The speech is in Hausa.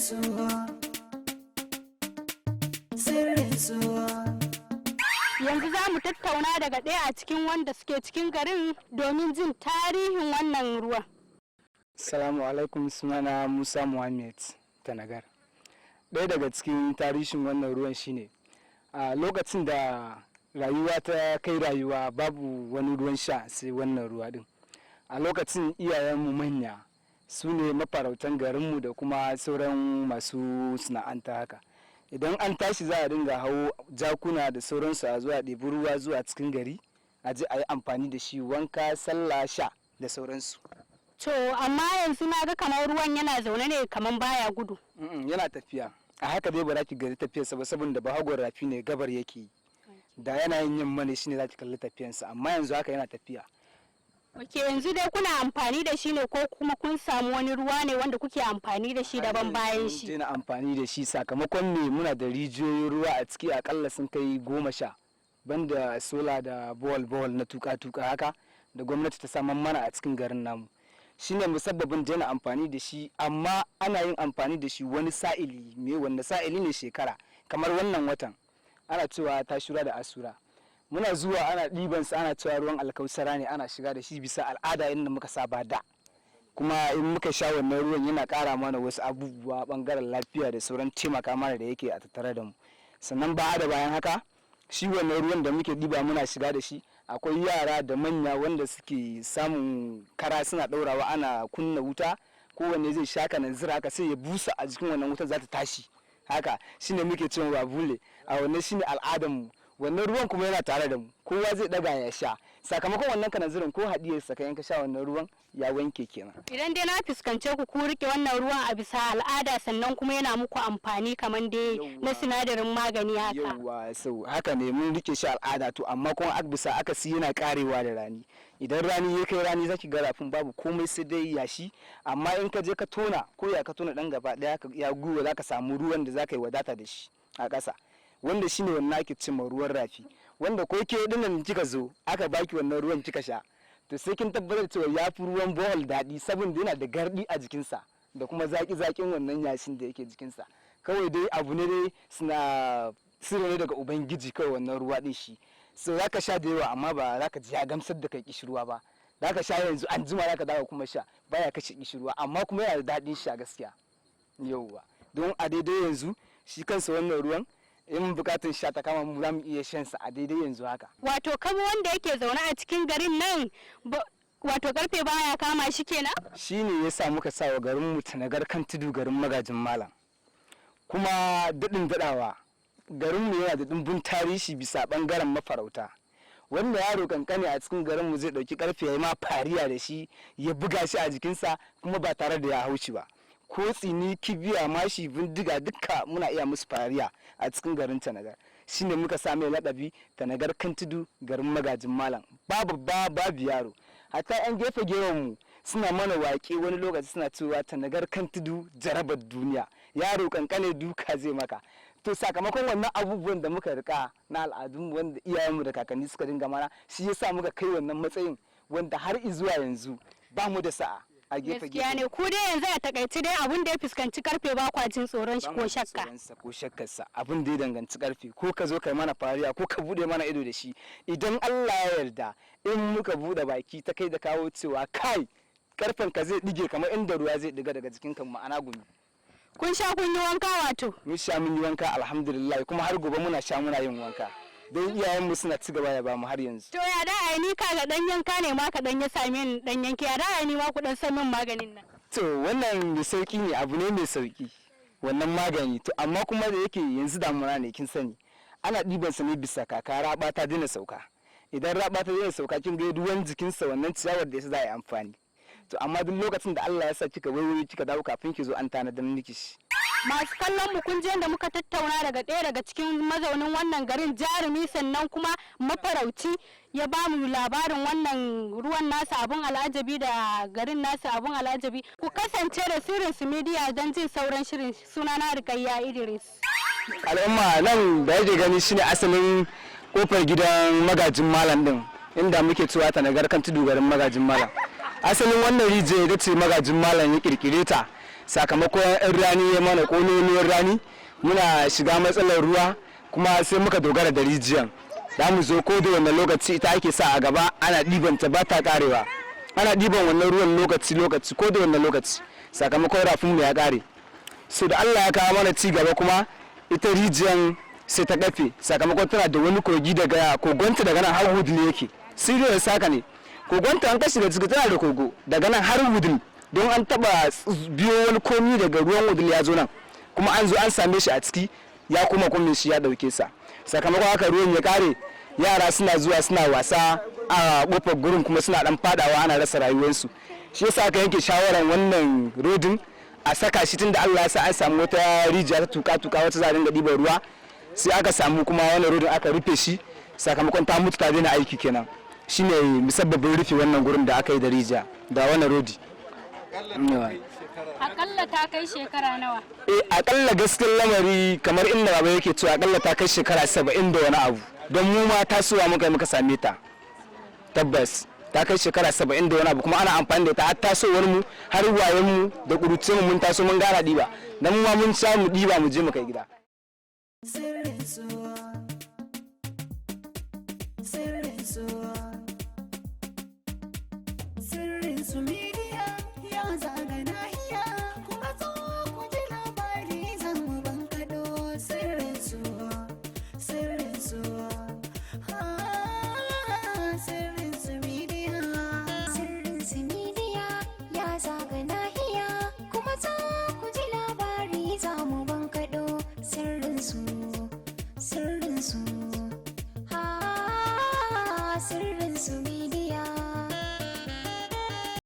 Yanzu za mu tattauna daga ɗaya a cikin wanda suke cikin garin domin jin tarihin wannan ruwan. Assalamu alaikum, sunana Musa Muhammad Tanagar. Ɗaya daga cikin tarihin wannan ruwan shine a lokacin da rayuwa ta kai rayuwa babu wani ruwan sha sai wannan ruwa din. A lokacin iyayenmu manya su ne mafarautan garinmu da kuma sauran masu sana'anta haka. Idan an tashi za a dinga hau jakuna da sauransu a zuwa ɗebi ruwa zuwa cikin gari a je a yi amfani da shi wanka, sallah, sha da sauransu. To amma yanzu na ga kamar ruwan yana zaune ne kamar baya gudu. Yana tafiya. A haka dai ba za ki gari tafiyarsa ba saboda bahagon rafi ne gabar yake yi. Da yana yin yamma ne shine za ki kalli tafiyarsa, amma yanzu haka yana tafiya. Ok, yanzu dai kuna amfani da shi ne ko kuma kun samu wani ruwa ne wanda kuke amfani da shi daban bayan shi? Mun amfani da shi sakamakon ne muna da rijiyoyin ruwa a ciki akalla sun kai 10 banda sola da bohol na tuka-tuka haka da gwamnati ta saman mana a cikin garin namu. Shine musabbabin daina amfani da shi, amma ana yin amfani da shi wani sa'ili wanda sa'ili ne shekara kamar wannan watan ana cewa tashura da asura. Muna zuwa ana ɗiban sa ana cewa ruwan alkausara ne, ana shiga da shi bisa al'ada inda muka saba da. Kuma in muka sha wannan ruwan yana ƙara mana wasu abubuwa bangaren lafiya da sauran taimaka mana da yake a tattare da mu. Sannan ba da bayan haka shi wannan ruwan da muke ɗiba muna shiga da shi, akwai yara da manya wanda suke samun kara suna ɗaurawa ana kunna wuta, kowanne zai sha kananzir haka sai ya busa a jikin wannan wutar za ta tashi haka shine muke cewa babule. A wannan shine al'adar mu. Wannan ruwan kuma yana tare da mu, kowa zai daga ya sha. Sakamakon wannan kananzirin ko hadiyar sa kayan ka sha wannan ruwan ya wanke kenan. Idan dai na fuskance ku rike wannan ruwan a bisa al'ada sannan kuma yana muku amfani kamar dai na sinadarin magani haka. Yawwa, so haka ne mun rike shi al'ada to amma kuma a bisa akasi yana karewa da rani. Idan rani ya kai rani zaki ga rafin babu komai sai dai yashi, amma in ka je ka tona ko ya ka tona dan gaba daya ya guwa zaka samu ruwan da zaka yi wadata da shi a ƙasa. Wanda shine wannan ake cimma ruwan rafi, wanda ko ke dinnan kika zo aka baki wannan ruwan kika sha to sai kin tabbatar cewa ya fi ruwan bohol daɗi saboda yana da gardi a jikinsa da kuma zaƙin wannan yashin da yake jikinsa. Kawai dai abu ne dai suna sirri ne daga ubangiji kawai wannan ruwa din shi. So zaka sha da yawa amma ba zaka ji ya gamsar da kai kishirwa ba. Zaka sha yanzu an jima zaka dawo kuma sha baya kashe kishirwa, amma kuma yana da daɗin sha gaskiya. Yauwa, don a daidai yanzu shi kansa wannan ruwan in bukatun sha ta kama mu za mu iya shan sa a daidai yanzu haka. Wato kama wanda yake zaune a cikin garin nan wato karfe baya kama shi kenan? Shi ne ya sa muka sa wa garin mu Tanagar kan tudu garin magajin malam. Kuma daɗin daɗawa garin mu yana da ɗimbin tarihi bisa ɓangaren mafarauta. Wanda yaro kankane a cikin garin mu zai ɗauki karfe ya yi ma fariya da shi ya buga shi a jikinsa kuma ba tare da ya haushi ba. Ko tsini, kibiya, mashi, bindiga duka muna iya musu fariya a cikin garin Tanagar. Shine muka sa mai laɗabi Tanagar kan tudu garin magajin malam. Babu yaro. Hatta yan gefe mu suna mana waƙe wani lokaci suna cewa Tanagar kan tudu jarabar duniya. Yaro kankane duka zai maka. To sakamakon wannan abubuwan da muka rika na al'adunmu wanda iyayenmu da kakanni suka dinga mana, shi yasa muka kai wannan matsayin wanda har izuwa yanzu ba mu da sa'a. Gaskiya ne, ku dai yanzu a takaice dai abin da ya fuskanci karfe ba kwa jin tsoron shi ko shakka. Ko shakkarsa abin da ya danganci karfe, ko ka zo kai mana fariya ko ka bude mana ido da shi, idan Allah ya yarda in muka bude baki ta kai da kawo cewa kai karfen ka zai dige kamar inda ruwa zai diga daga jikin kan ma'ana gumi. Kun sha kun yi wanka wato? Mun sha mun yi wanka alhamdulillah, kuma har gobe muna sha muna yin wanka. Don iyayenmu suna ci gaba da bamu har yanzu. To ya da ai ni kaga dan yanka ne ma ka dan ya same ni dan yanki, ya da ai ni ma ku dan san min maganin nan. To wannan mai sauki ne, abu ne mai sauki wannan magani, to amma kuma da yake yanzu damuna ne kin sani ana ɗiban sa ne bisa kaka, raba ta daina sauka. Idan raba ta daina sauka kin ga ruwan jikinsa wannan ciyawar da yasa za a yi amfani. To amma duk lokacin da Allah ya sa kika waiwaye kika dawo kafin ki zo an tanadar miki shi. Masu kallon mu kun je da muka tattauna daga ɗaya daga cikin mazaunin wannan garin jarumi sannan kuma mafarauci ya ba mu labarin wannan ruwan nasa abun al'ajabi da garin nasa abun al'ajabi. Ku kasance da Sirrin su Media don jin sauran shirin. Sunana Rukayya Idris. Al'umma nan da yake gani shine asalin kofar gidan magajin malam din inda muke cewa Tanagar kan tudu garin magajin malam. Asalin wannan rijiya ita ce magajin malam ya kirkire ta sakamakon yan rani ya mana ƙololuwar rani muna shiga matsalar ruwa kuma sai muka dogara da rijiyan. Za mu zo ko da wannan lokaci ita ake sa a gaba ana ɗiban ta ba ta ƙarewa. Ana ɗiban wannan ruwan lokaci ko da wannan lokaci sakamakon rafin mu ya ƙare. So da Allah ya kawo mana ci gaba kuma ita rijiyan sai ta kafe sakamakon tana da wani kogi daga kogonta daga nan har wudil yake. Serious haka ne. Kogonta an kashi da ciki tana da kogo daga nan har wudil don an taba biyo wani komi daga ruwan wudil ya zo nan kuma an zo an same shi a ciki ya kuma kumin shi ya dauke sa. Sakamakon haka ruwan ya kare yara suna zuwa suna wasa a kofar gurin kuma suna dan fadawa ana rasa rayuwarsu. Shi yasa aka yanke shawaran wannan rodin a saka shi tunda Allah ya sa an samu wata rijiya ta tuka wata za a dinga ɗiban ruwa sai aka samu kuma wannan rodin aka rufe shi sakamakon ta mutu ta daina aiki kenan shine musabbabin rufe wannan gurin da aka yi da rijiya da wannan rodi. Akalla ta kai shekara nawa? Akalla gaskiyar lamari kamar inda baba yake cewa akalla ta kai shekara 70 da wani abu don mu ma tasowa muka same ta tabbas ta kai shekara 70 da wani abu kuma ana amfani da ita har tasowar mu har wayen mu da kurucin mu mun taso mun gara diba dan mu ma mun sha mu diba mu je mu kai gida. Sirrin su media ya zaga nahi